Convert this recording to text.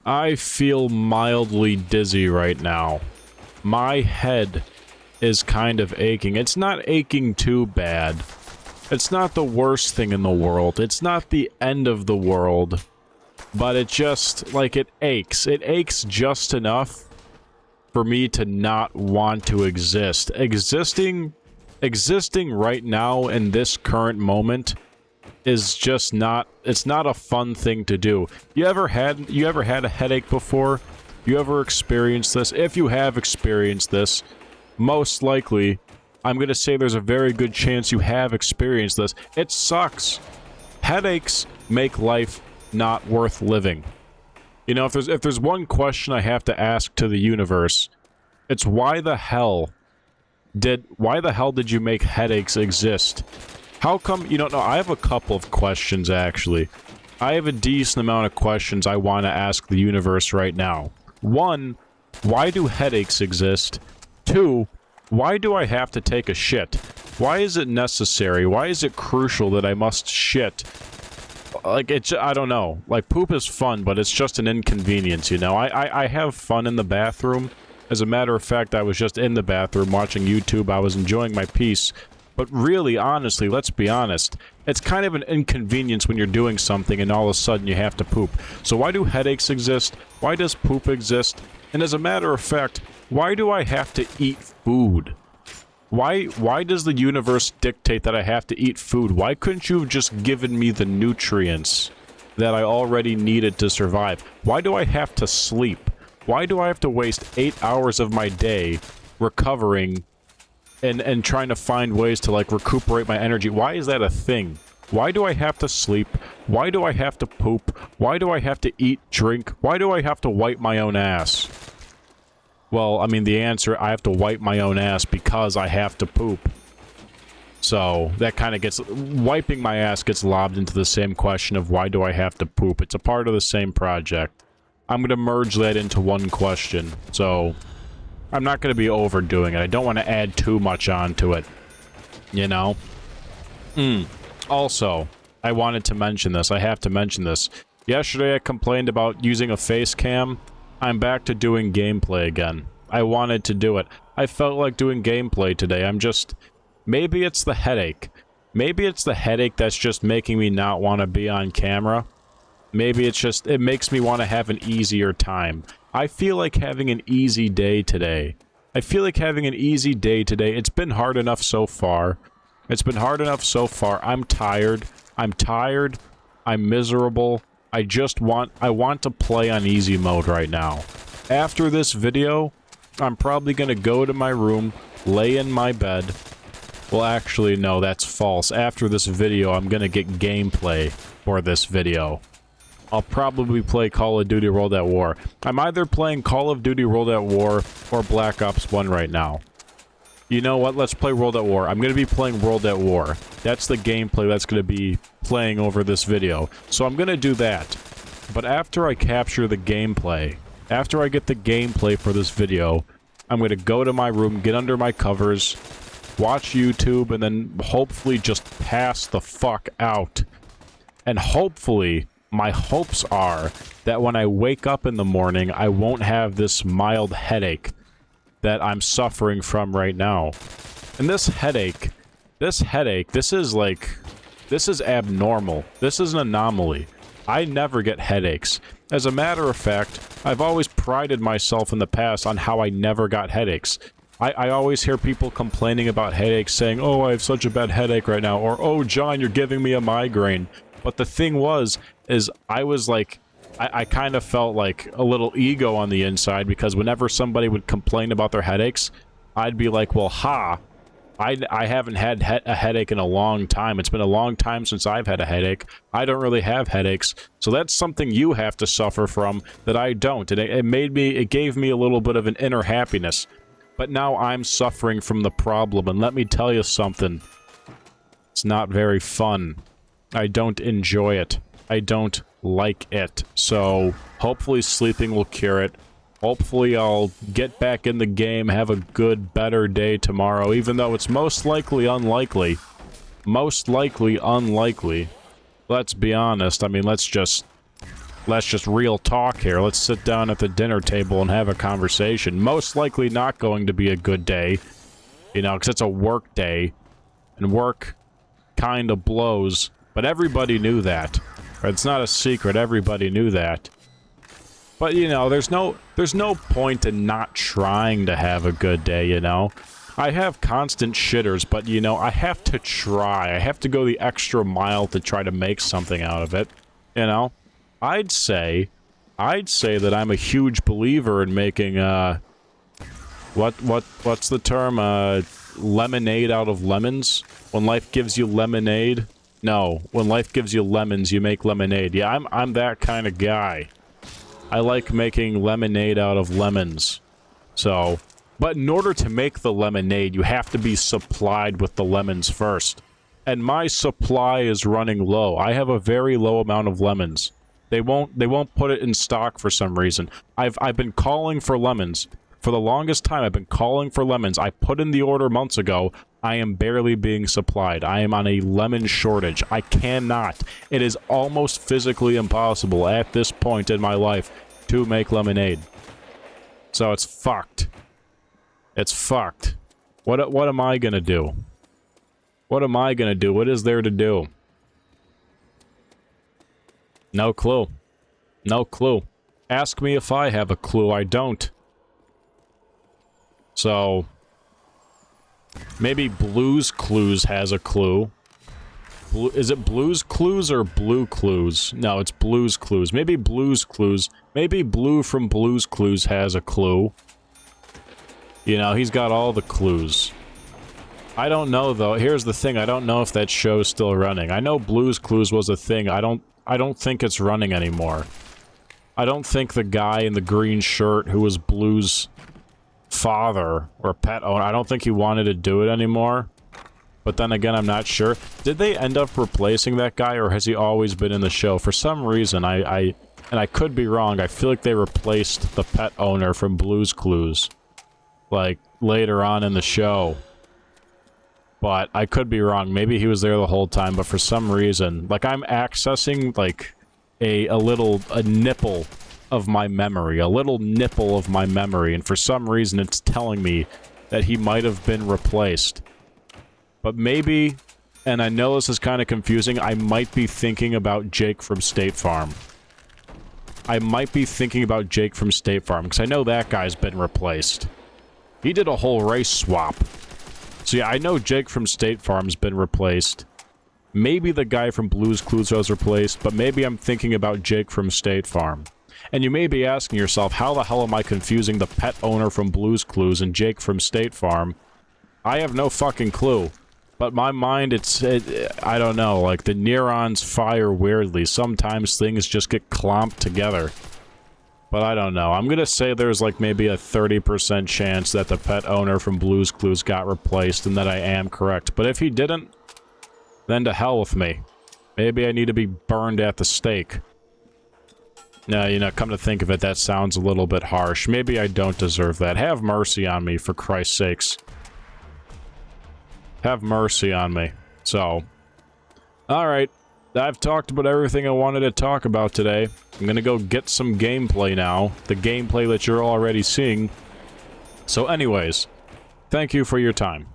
I feel mildly dizzy right now. My head is kind of aching. It's not aching too bad. It's not the worst thing in the world. It's not the end of the world. But it just, like, it aches. It aches just enough for me to not want to exist. Existing right now in this current moment is just not, it's not a fun thing to do. You ever had a headache before? You ever experienced this? If you have experienced this, most likely, I'm gonna say there's a very good chance you have experienced this. It sucks. Headaches make life not worth living. You know, if there's one question I have to ask to the universe, it's why the hell did you make headaches exist? How come, you know, no, I have a couple of questions, actually. I have a decent amount of questions I want to ask the universe right now. One, why do headaches exist? Two, why do I have to take a shit? Why is it necessary? Why is it crucial that I must shit? Like, I don't know. Like, poop is fun, but it's just an inconvenience, you know? I have fun in the bathroom. As a matter of fact, I was just in the bathroom watching YouTube. I was enjoying my peace. But really, honestly, let's be honest, it's kind of an inconvenience when you're doing something and all of a sudden you have to poop. So why do headaches exist? Why does poop exist? And as a matter of fact, why do I have to eat food? Why does the universe dictate that I have to eat food? Why couldn't you have just given me the nutrients that I already needed to survive? Why do I have to sleep? Why do I have to waste 8 hours of my day recovering and trying to find ways to, like, recuperate my energy? Why is that a thing? Why do I have to sleep? Why do I have to poop? Why do I have to eat, drink? Why do I have to wipe my own ass? Well, I mean, the answer, I have to wipe my own ass because I have to poop. So, that kind of gets... Wiping my ass gets lobbed into the same question of why do I have to poop? It's a part of the same project. I'm gonna merge that into one question, so... I'm not going to be overdoing it. I don't want to add too much onto it. You know? Also, I wanted to mention this. I have to mention this. Yesterday I complained about using a face cam. I'm back to doing gameplay again. I wanted to do it. I felt like doing gameplay today. I'm just... Maybe it's the headache. Maybe it's the headache that's just making me not want to be on camera. Maybe it's just... It makes me want to have an easier time. I feel like having an easy day today. It's been hard enough so far. I'm tired. I'm miserable. I want to play on easy mode right now. After this video, I'm probably gonna go to my room, lay in my bed. Well, actually, no, that's false. After this video, I'm gonna get gameplay for this video. I'll probably play Call of Duty World at War. I'm either playing Call of Duty World at War or Black Ops 1 right now. You know what? Let's play World at War. I'm going to be playing World at War. That's the gameplay that's going to be playing over this video. So I'm going to do that. But after I capture the gameplay, after I get the gameplay for this video, I'm going to go to my room, get under my covers, watch YouTube, and then hopefully just pass the fuck out. And hopefully... My hopes are that when I wake up in the morning, I won't have this mild headache that I'm suffering from right now. And this headache, this is abnormal. This is an anomaly. I never get headaches. As a matter of fact, I've always prided myself in the past on how I never got headaches. I always hear people complaining about headaches, saying, oh, I have such a bad headache right now, or, oh, John, you're giving me a migraine. But the thing was, is I was like, I kind of felt like a little ego on the inside, because whenever somebody would complain about their headaches, I'd be like, well, I haven't had a headache in a long time. It's been a long time since I've had a headache. I don't really have headaches. So that's something you have to suffer from that I don't. And it gave me a little bit of an inner happiness. But now I'm suffering from the problem. And let me tell you something. It's not very fun. I don't enjoy it. I don't like it. So, hopefully sleeping will cure it. Hopefully I'll get back in the game, have a good, better day tomorrow, even though it's most likely unlikely. Most likely unlikely. Let's be honest. I mean, let's just Let's just real talk here. Let's sit down at the dinner table and have a conversation. Most likely not going to be a good day, you know, because it's a work day, and work kind of blows, but everybody knew that. It's not a secret, everybody knew that. But, you know, there's no point in not trying to have a good day, you know? I have constant shitters, but, you know, I have to try. I have to go the extra mile to try to make something out of it, you know? I'd say that I'm a huge believer in making, what's the term, lemonade out of lemons? When life gives you lemonade? No, when life gives you lemons, you make lemonade. Yeah, I'm that kind of guy. I like making lemonade out of lemons. So, but in order to make the lemonade, you have to be supplied with the lemons first. And my supply is running low. I have a very low amount of lemons. They won't put it in stock for some reason. I've been calling for lemons. For the longest time, I've been calling for lemons. I put in the order months ago. I am barely being supplied. I am on a lemon shortage. I cannot. It is almost physically impossible at this point in my life to make lemonade. So it's fucked. It's fucked. What am I gonna do? What am I gonna do? What is there to do? No clue. No clue. Ask me if I have a clue. I don't. So, maybe Blue's Clues has a clue. Is it Blue's Clues or Blue Clues? No, it's Blue's Clues. Maybe Blue's Clues. Maybe Blue from Blue's Clues has a clue. You know, he's got all the clues. I don't know, though. Here's the thing. I don't know if that show's still running. I know Blue's Clues was a thing. I don't think it's running anymore. I don't think the guy in the green shirt who was Blue's father or pet owner, I don't think he wanted to do it anymore. But then again, I'm not sure. Did they end up replacing that guy, or has he always been in the show? For some reason, and I could be wrong, I feel like they replaced the pet owner from Blue's Clues, like, later on in the show. But I could be wrong. Maybe he was there the whole time, but for some reason, like, I'm accessing, like, a nipple of my memory. A little nipple of my memory, and for some reason it's telling me that he might have been replaced. But maybe, and I know this is kind of confusing, I might be thinking about Jake from State Farm. I might be thinking about Jake from State Farm, because I know that guy's been replaced. He did a whole race swap. So yeah, I know Jake from State Farm's been replaced. Maybe the guy from Blue's Clues was replaced, but maybe I'm thinking about Jake from State Farm. And you may be asking yourself, how the hell am I confusing the pet owner from Blue's Clues and Jake from State Farm? I have no fucking clue. But my mind, I don't know, like, the neurons fire weirdly. Sometimes things just get clomped together. But I don't know. I'm gonna say there's, like, maybe a 30% chance that the pet owner from Blue's Clues got replaced and that I am correct. But if he didn't, then to hell with me. Maybe I need to be burned at the stake. No, you know, come to think of it, that sounds a little bit harsh. Maybe I don't deserve that. Have mercy on me, for Christ's sakes. Have mercy on me. So, alright. I've talked about everything I wanted to talk about today. I'm gonna go get some gameplay now. The gameplay that you're already seeing. So anyways, thank you for your time.